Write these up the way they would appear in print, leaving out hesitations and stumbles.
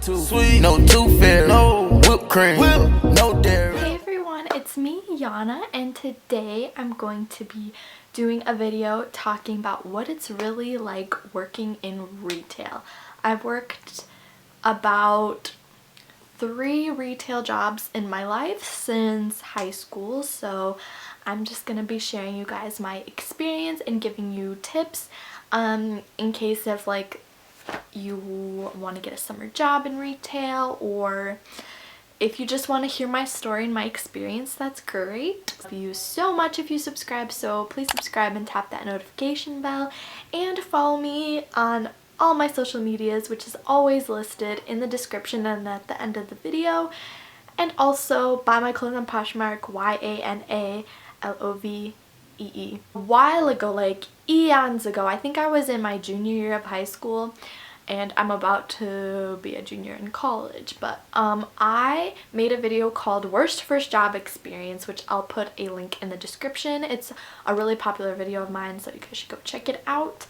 too sweet, no too fair, no whipped cream, no dairy. Hey everyone, it's me, Yana, and today I'm going to be doing a video talking about what it's really like working in retail. I've worked about 3 retail jobs in my life since high school, so I'm just gonna be sharing you guys my experience and giving you tips in case of like you want to get a summer job in retail, or if you just want to hear my story and my experience. That's great. Thank you so much if you subscribe, so please subscribe and tap that notification bell and follow me on all my social medias, which is always listed in the description and at the end of the video. And also buy my clothes on Poshmark, yanaloveee. A while ago, like eons ago, I think I was in my junior year of high school, and I'm about to be a junior in college, but I made a video called Worst First Job Experience, which I'll put a link in the description. It's a really popular video of mine, so you guys should go check it out.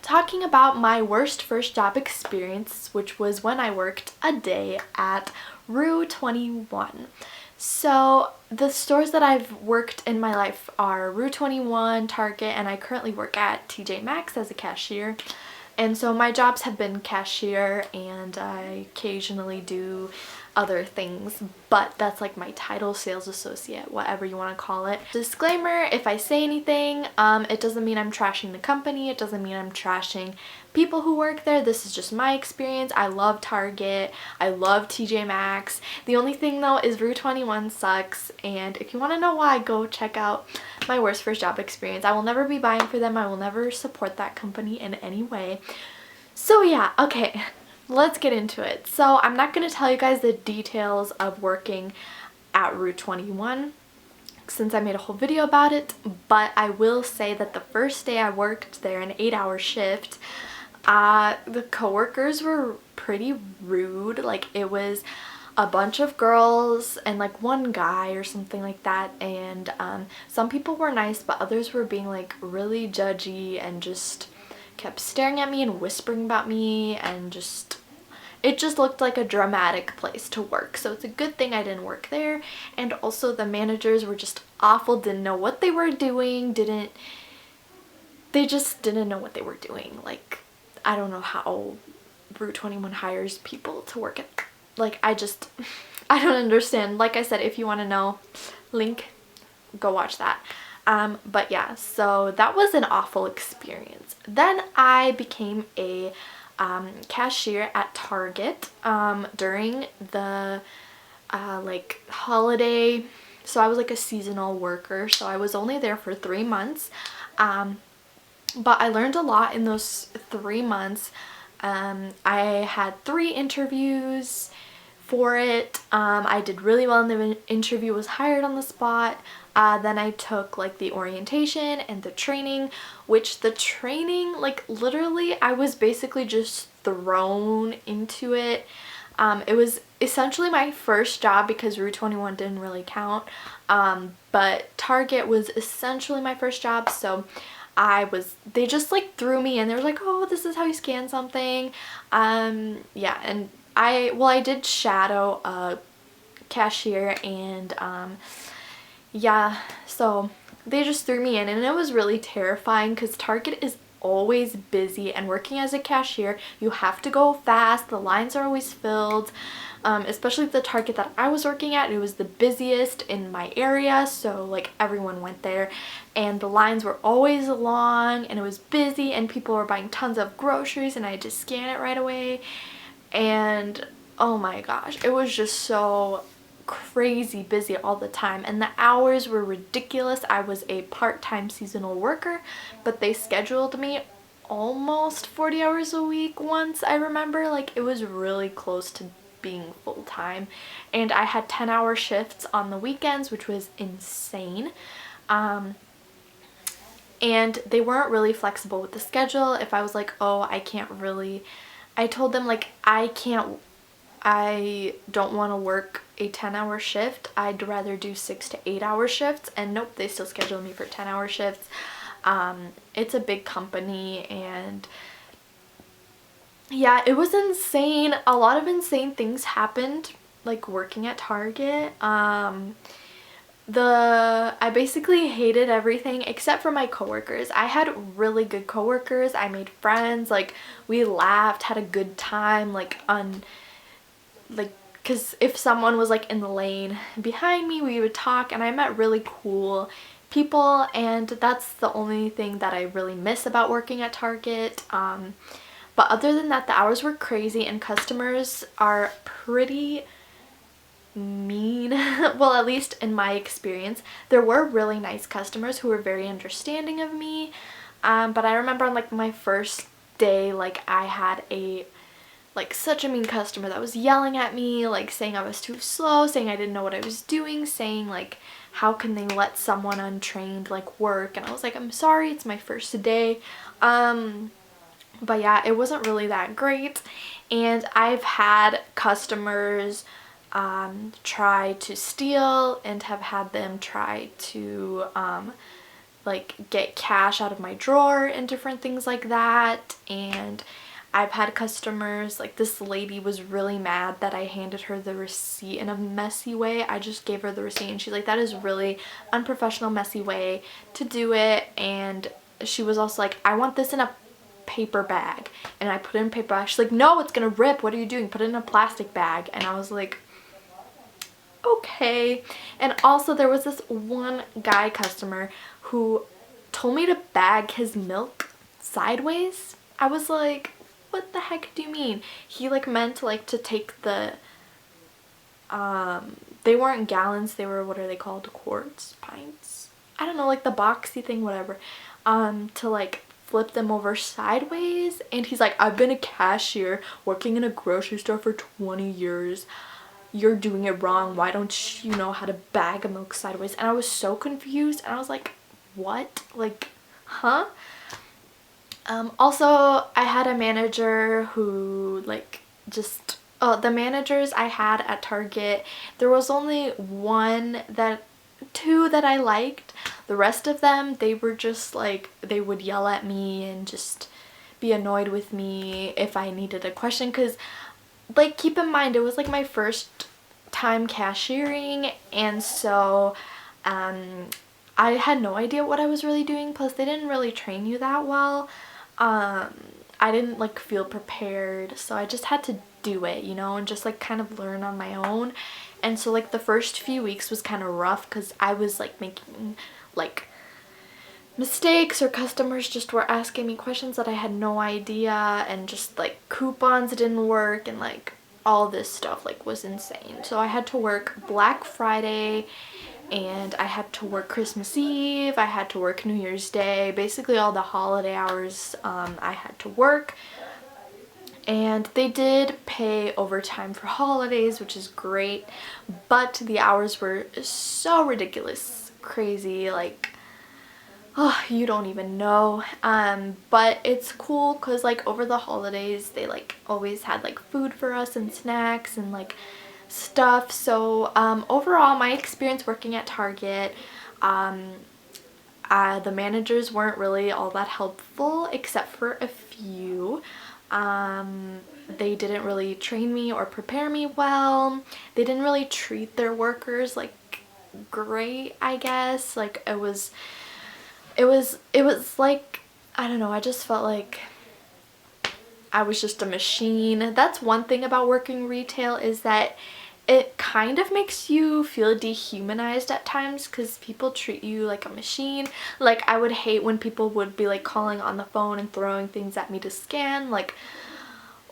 Talking about my worst first job experience, which was when I worked a day at Rue 21. So the stores that I've worked in my life are Rue 21, Target, and I currently work at TJ Maxx as a cashier. And so my jobs have been cashier, and I occasionally do other things, but that's like my title, sales associate, whatever you want to call it. Disclaimer, if I say anything, it doesn't mean I'm trashing the company, it doesn't mean I'm trashing people who work there. This is just my experience. I love Target, I love TJ Maxx. The only thing though is Rue 21 sucks, and if you want to know why, go check out my worst first job experience. I will never be buying for them, I will never support that company in any way. So yeah, okay, let's get into it. So I'm not going to tell you guys the details of working at Rue 21 since I made a whole video about it, but I will say that the first day I worked there, an 8-hour shift, the coworkers were pretty rude. Like, it was a bunch of girls and like one guy or something like that, and some people were nice, but others were being like really judgy and just kept staring at me and whispering about me, and just it just looked like a dramatic place to work. So it's a good thing I didn't work there. And also the managers were just awful, didn't know what they were doing, they just didn't know what they were doing. Like, I don't know how Rue 21 hires people to work at, like, I don't understand. Like I said, if you want to know, link, go watch that. But yeah, so that was an awful experience. Then I became a cashier at Target during the like holiday. So I was like a seasonal worker, so I was only there for 3 months, but I learned a lot in those 3 months. I had 3 interviews for it. I did really well in the interview, was hired on the spot. Then I took like the orientation and the training, which the training, like literally I was basically just thrown into it. It was essentially my first job because Rue 21 didn't really count, but Target was essentially my first job, so they just like threw me in. They were like, oh, this is how you scan something. Yeah, and I did shadow a cashier, and yeah, so they just threw me in, and it was really terrifying because Target is always busy, and working as a cashier, you have to go fast. The lines are always filled, especially the Target that I was working at. It was the busiest in my area, so like everyone went there, and the lines were always long, and it was busy, and people were buying tons of groceries, and I had to scan it right away. And oh my gosh, it was just so crazy busy all the time, and the hours were ridiculous. I was a part-time seasonal worker, but they scheduled me almost 40 hours a week once, I remember. Like, it was really close to being full-time, and I had 10-hour shifts on the weekends, which was insane. And they weren't really flexible with the schedule. If I was like, oh, I told them like I don't want to work a 10-hour shift, I'd rather do 6 to 8 hour shifts, and nope, they still scheduled me for 10-hour shifts. It's a big company, and yeah, it was insane. A lot of insane things happened, like working at Target. I basically hated everything except for my coworkers. I had really good coworkers. I made friends, like we laughed, had a good time, like on like because if someone was like in the lane behind me, we would talk, and I met really cool people, and that's the only thing that I really miss about working at Target. But other than that, the hours were crazy, and customers are pretty mean. Well, at least in my experience. There were really nice customers who were very understanding of me, but I remember on like my first day, like I had a like such a mean customer that was yelling at me, like saying I was too slow, saying I didn't know what I was doing, saying like how can they let someone untrained like work, and I was like, I'm sorry, it's my first day. But yeah, it wasn't really that great, and I've had customers try to steal, and have had them try to like get cash out of my drawer and different things like that. And I've had customers, like this lady was really mad that I handed her the receipt in a messy way. I just gave her the receipt, and she's like, that is really unprofessional, messy way to do it. And she was also like, I want this in a paper bag, and I put it in a paper bag. She's like, no, it's gonna rip, what are you doing, put it in a plastic bag. And I was like, okay. And also there was this one guy customer who told me to bag his milk sideways. I was like, what the heck do you mean? He like meant like to take the they weren't gallons, they were, what are they called, quarts, pints, I don't know, like the boxy thing, whatever, to like flip them over sideways. And he's like, I've been a cashier working in a grocery store for 20 years. You're doing it wrong. Why don't you know how to bag a milk sideways? And I was so confused, and I was like, what? Like, huh? Also, I had a manager who like just, oh, the managers I had at Target, there was only two that I liked. The rest of them, they were just like, they would yell at me and just be annoyed with me if I needed a question, because like keep in mind, it was like my first time cashiering, and so I had no idea what I was really doing, plus they didn't really train you that well. I didn't like feel prepared, so I just had to do it, you know, and just like kind of learn on my own. And so like the first few weeks was kind of rough, because I was like making like mistakes, or customers just were asking me questions that I had no idea, and just like coupons didn't work, and like all this stuff like was insane. So I had to work Black Friday, and I had to work Christmas Eve, I had to work New Year's Day, basically all the holiday hours I had to work. And they did pay overtime for holidays, which is great, but the hours were so ridiculous, crazy, like, oh, you don't even know. But it's cool because like over the holidays they like always had like food for us and snacks and like stuff. So overall, my experience working at Target, the managers weren't really all that helpful except for a few. They didn't really train me or prepare me well. They didn't really treat their workers like great, I guess. Like it was like, I don't know, I just felt like I was just a machine. That's one thing about working retail, is that it kind of makes you feel dehumanized at times, because people treat you like a machine. Like I would hate when people would be like calling on the phone and throwing things at me to scan, like,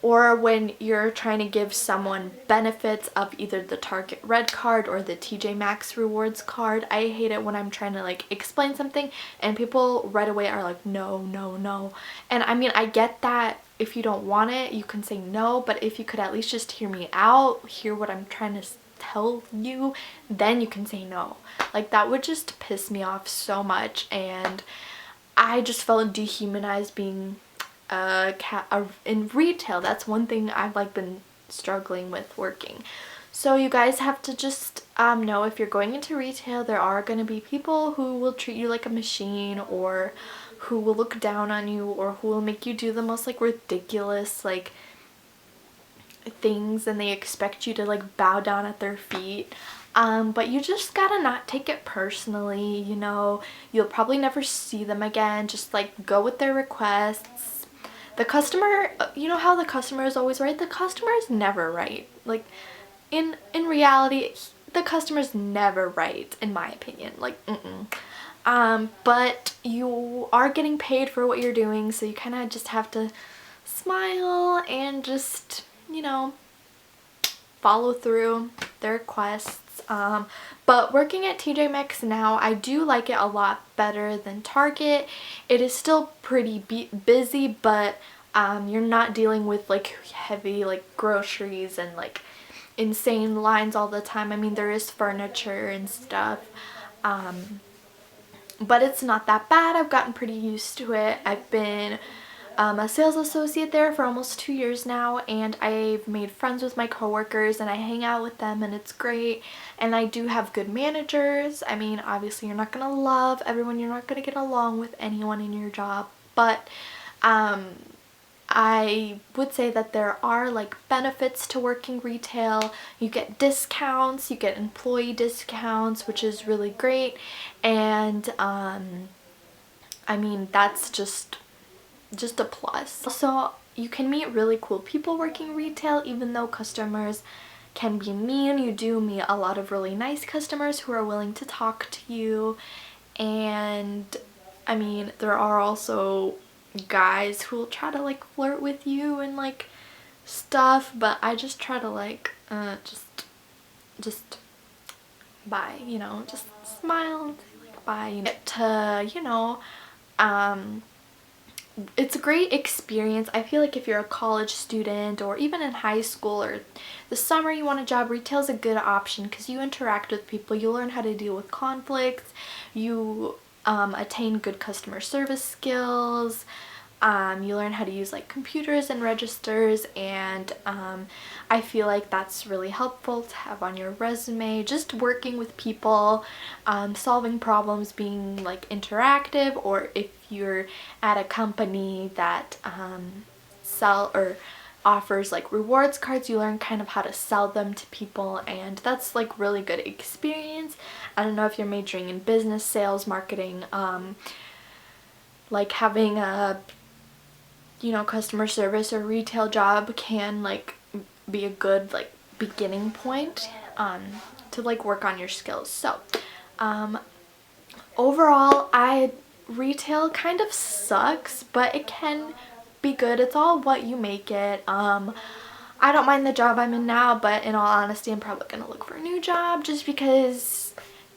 or when you're trying to give someone benefits of either the Target Red card or the TJ Maxx rewards card. I hate it when I'm trying to like explain something and people right away are like, no, no, no. And I mean, I get that if you don't want it, you can say no, but if you could at least just hear me out, hear what I'm trying to tell you, then you can say no. Like that would just piss me off so much, and I just felt dehumanized being in retail. That's one thing I've like been struggling with working. So you guys have to just know, if you're going into retail, there are going to be people who will treat you like a machine, or who will look down on you, or who will make you do the most like ridiculous like things and they expect you to like bow down at their feet. But you just gotta not take it personally, you know. You'll probably never see them again. Just like go with their requests. The customer, you know how the customer is always right? The customer is never right. Like in reality, the customer's never right, in my opinion. Like, but you are getting paid for what you're doing, so you kind of just have to smile and just, you know, follow through their requests. But working at TJ Maxx now, I do like it a lot better than Target. It is still pretty busy, but you're not dealing with like heavy like groceries and like insane lines all the time. I mean, there is furniture and stuff, but it's not that bad. I've gotten pretty used to it. I've been a sales associate there for almost 2 years now, and I've made friends with my coworkers and I hang out with them and it's great. And I do have good managers. I mean, obviously you're not gonna love everyone, you're not gonna get along with anyone in your job, but I would say that there are like benefits to working retail. You get discounts, you get employee discounts, which is really great. And I mean, that's just a plus. So you can meet really cool people working retail. Even though customers can be mean, you do meet a lot of really nice customers who are willing to talk to you. And I mean, there are also guys who will try to like flirt with you and like stuff, but I just try to like just bye, you know, just smile and say like bye, you know, to, you know, it's a great experience. I feel like if you're a college student or even in high school or the summer you want a job, retail is a good option because you interact with people, you learn how to deal with conflicts, you attain good customer service skills, you learn how to use like computers and registers, and I feel like that's really helpful to have on your resume. Just working with people, solving problems, being like interactive, or if you're at a company that sell or offers like rewards cards, you learn kind of how to sell them to people, and that's like really good experience. I don't know if you're majoring in business, sales, marketing, like having a, you know, customer service or retail job can like be a good like beginning point to like work on your skills. So overall, retail kind of sucks, but it can be good. It's all what you make it. I don't mind the job I'm in now, but in all honesty, I'm probably gonna look for a new job just because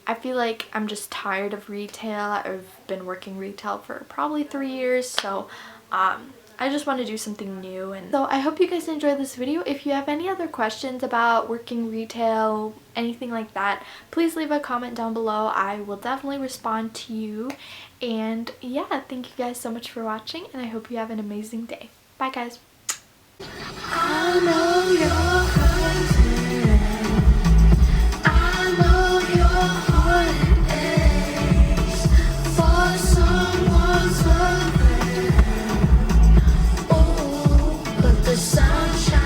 I feel like I'm just tired of retail. I've been working retail for probably 3 years, so I just want to do something new. And so I hope you guys enjoyed this video. If you have any other questions about working retail, anything like that, please leave a comment down below. I will definitely respond to you. And yeah, thank you guys so much for watching, and I hope you have an amazing day. Bye guys. I know you're